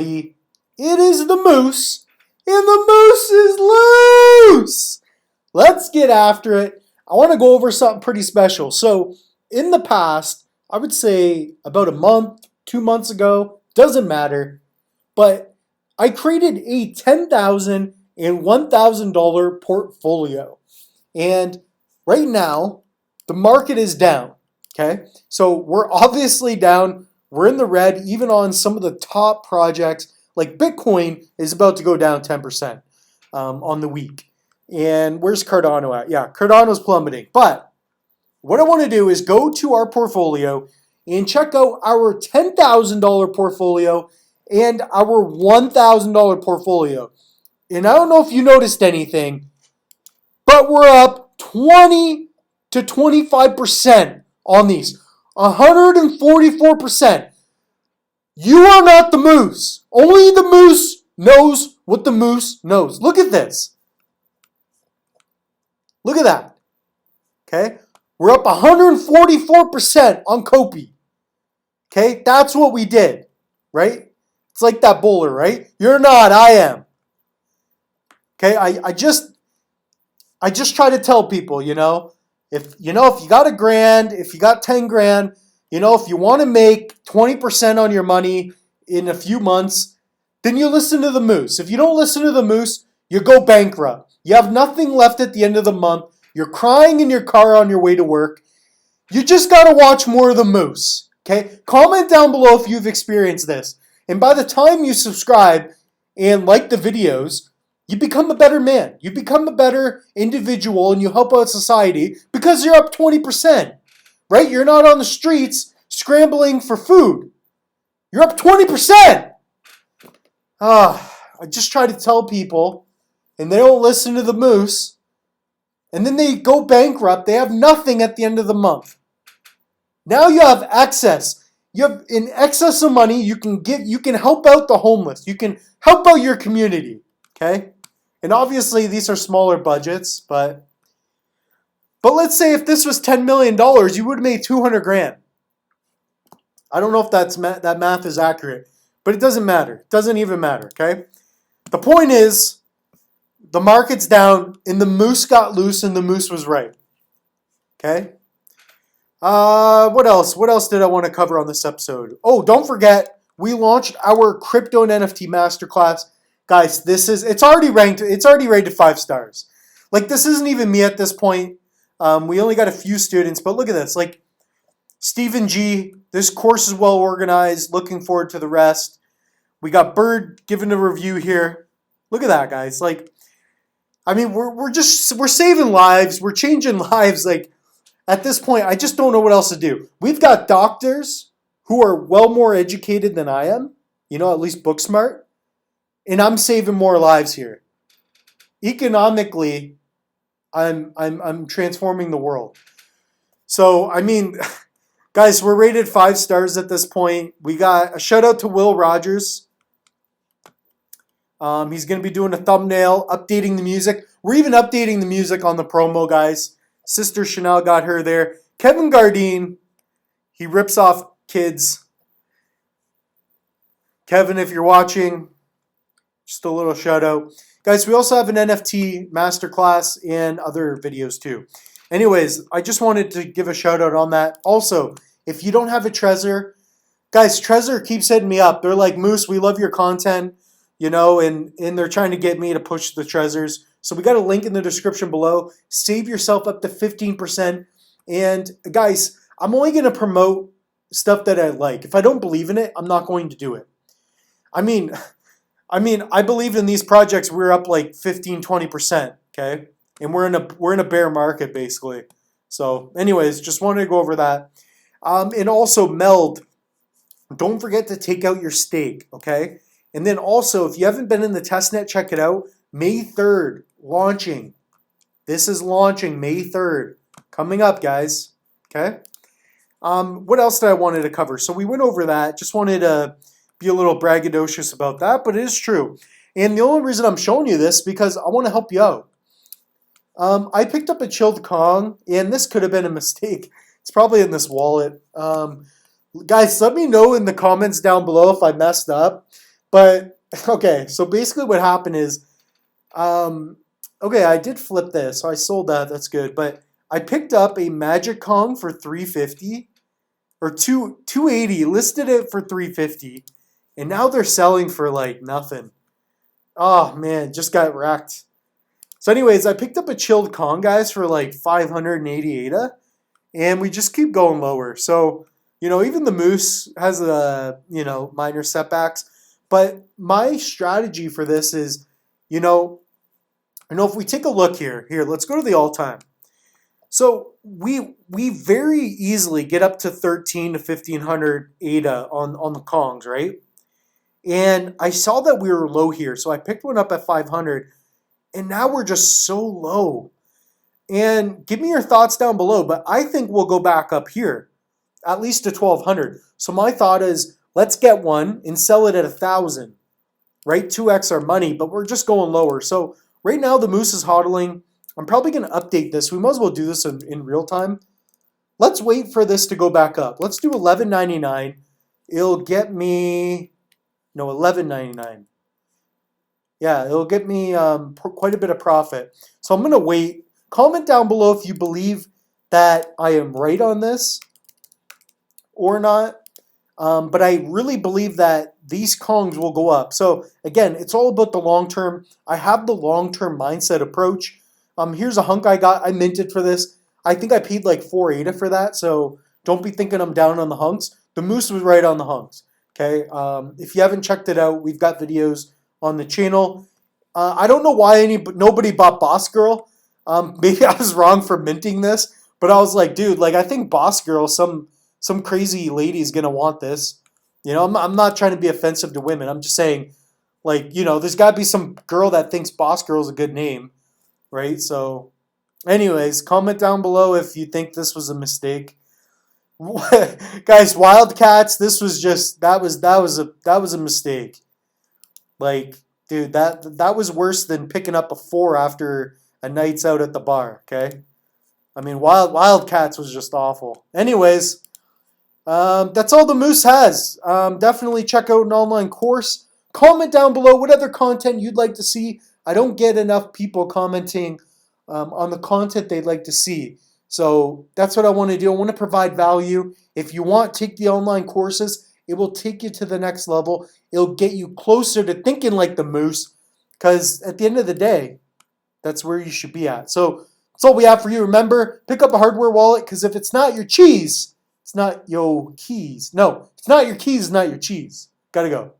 It is the moose, and the moose is loose. Let's get after it. I want to go over something pretty special. So, in the past, I would say about a month, 2 months ago, doesn't matter, but I created a $10,000 and $1,000 portfolio. And right now, the market is down. Okay, so we're obviously down. We're in the red, even on some of the top projects. Like Bitcoin is about to go down 10% on the week. And where's Cardano at? Yeah, Cardano's plummeting. But what I want to do is go to our portfolio and check out our $10,000 portfolio and our $1,000 portfolio. And I don't know if you noticed anything, but we're up 20 to 25% on these. 144%. You are not the moose. Only the moose knows what the moose knows. Look at this. Look at that. Okay? We're up 144% on Kopi. Okay? That's what we did. Right? It's like that bowler, right? You're not, I am. Okay? I just try to tell people, if you got $1,000, if you got 10 grand, if you want to make 20% on your money in a few months, then you listen to the moose. If you don't listen to the moose, you go bankrupt. You have nothing left at the end of the month. You're crying in your car on your way to work. You just got to watch more of the moose. Okay? Comment down below if you've experienced this. And by the time you subscribe and like the videos, you become a better man. You become a better individual and you help out society because you're up 20%. Right? You're not on the streets scrambling for food. You're up 20%. I just try to tell people and they don't listen to the moose. And then they go bankrupt. They have nothing at the end of the month. Now you have excess. You have in excess of money. You can help out the homeless. You can help out your community. Okay? And obviously these are smaller budgets, but let's say if this was $10 million, you would have made 200 grand. I don't know if that math is accurate, but it doesn't matter. It doesn't even matter, okay? The point is, the market's down, and the moose got loose, and the moose was right. Okay? What else? What else did I want to cover on this episode? Oh, don't forget, we launched our crypto and NFT masterclass. Guys, it's already ranked, it's already rated 5 stars. Like, this isn't even me at this point. We only got a few students, but look at this. Like, Stephen G, this course is well organized. Looking forward to the rest. We got Bird giving a review here. Look at that, guys. Like, I mean, we're saving lives. We're changing lives. Like, at this point, I just don't know what else to do. We've got doctors who are well more educated than I am. At least book smart. And I'm saving more lives here. Economically, I'm transforming the world. So, I mean, guys, we're rated 5 stars at this point. We got a shout out to Will Rogers. He's going to be doing a thumbnail, updating the music. We're even updating the music on the promo, guys. Sister Chanel got her there. Kevin Gardine, he rips off kids. Kevin, if you're watching, just a little shout out. Guys, we also have an NFT masterclass and other videos too. Anyways, I just wanted to give a shout out on that. Also, if you don't have a Trezor, guys, Trezor keeps hitting me up. They're like, Moose, we love your content, and they're trying to get me to push the Trezors. So we got a link in the description below. Save yourself up to 15%. And guys, I'm only going to promote stuff that I like. If I don't believe in it, I'm not going to do it. I mean, I believe in these projects. We're up like 15, 20%, okay? And we're in a bear market, basically. So anyways, just wanted to go over that. And also, Meld, don't forget to take out your stake, okay? And then also, if you haven't been in the testnet, check it out. May 3rd, launching. This is launching May 3rd. Coming up, guys, okay? What else did I wanted to cover? So we went over that. Just wanted to be a little braggadocious about that, but it is true. And the only reason I'm showing you this is because I want to help you out. I picked up a chilled Kong, and this could have been a mistake. It's probably in this wallet. Guys, let me know in the comments down below if I messed up. But okay, so basically what happened is, okay, I did flip this, so I sold that. That's good. But I picked up a Magic Kong for 350 or 280, listed it for 350, and now they're selling for like nothing. Oh man, just got wrecked. So, anyways, I picked up a chilled Kong, guys, for like 580 ADA, and we just keep going lower. So, even the Moose has minor setbacks, but my strategy for this is, if we take a look here, let's go to the all time. So we very easily get up to 13 to 1500 ADA on the Kongs, right? And I saw that we were low here, so I picked one up at 500, and now we're just so low. And give me your thoughts down below, but I think we'll go back up here, at least to 1200. So my thought is, let's get one and sell it at 1000, right? 2x our money, but we're just going lower. So right now the Moose is hodling. I'm probably going to update this. We might as well do this in real time. Let's wait for this to go back up. Let's do 11.99. It'll get me, no, 11.99. Yeah, it'll get me quite a bit of profit. So I'm going to wait. Comment down below if you believe that I am right on this or not. But I really believe that these Kongs will go up. So again, it's all about the long term. I have the long-term mindset approach. Here's a hunk I got. I minted for this. I think I paid like 4 ADA for that. So don't be thinking I'm down on the hunks. The Moose was right on the hunks. Okay. If you haven't checked it out, we've got videos on the channel. I don't know why nobody bought Boss Girl. Maybe I was wrong for minting this, but I was like, dude, I think Boss Girl, some crazy lady is gonna want this. I'm not trying to be offensive to women. I'm just saying, there's got to be some girl that thinks Boss Girl is a good name, right? So, anyways, comment down below if you think this was a mistake. Guys, Wildcats, this was just that was a mistake. Dude, that was worse than picking up a 4 after a night's out at the bar. Okay, I mean Wildcats was just awful. Anyways, that's all the Moose has. Definitely check out an online course. Comment down below what other content you'd like to see. I don't get enough people commenting on the content they'd like to see. So that's what I want to do. I want to provide value. If you want, take the online courses. It will take you to the next level. It'll get you closer to thinking like the Moose, because at the end of the day, that's where you should be at. So that's all we have for you. Remember, pick up a hardware wallet, because if it's not your cheese, it's not your keys. No, it's not your keys, it's not your cheese. Gotta go.